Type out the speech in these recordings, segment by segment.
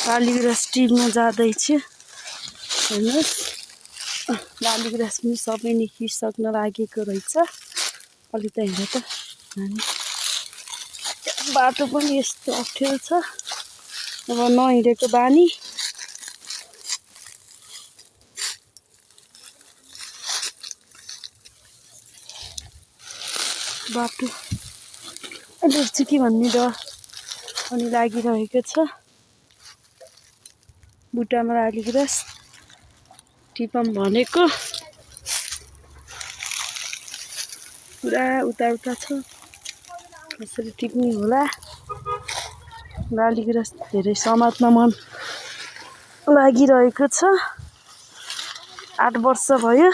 लालीगुराँस टिप्न जाँदैछ। हेर्नुहोस् लालीगुराँस पनि सबै निस्किसक्न लागेको रहेछ। अलि त हेर त नानी, बाटो पनि यस्तो अप्ठ्यारो छ। अब नहिँडेको बानी। बाटो डुब्छ कि भन्ने डर पनि लागिरहेको छ। बुट्टामा लालीगुराँस टिपौँ भनेको पुरा उता छ। कसरी टिप्ने होला। लालीगुराँस धेरै समात्न मन लागिरहेको छ। 8 वर्ष भयो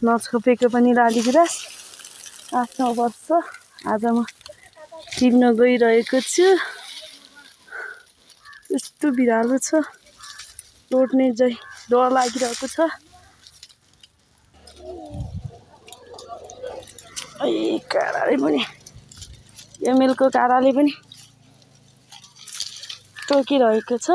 नछोपेको पनि लालीगुराँस। 8-9 वर्ष आज म टिप्न गइरहेको छु। यस्तो बिरालो छ, तोड्ने चाहिँ डर लागिरहेको छ। काँडाले पनि एमएलको काँडाले पनि टोकिरहेको छ।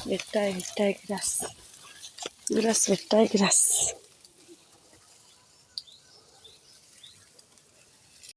भेट्टाए गुराँस, गुराँस भेट्टाए गुराँस।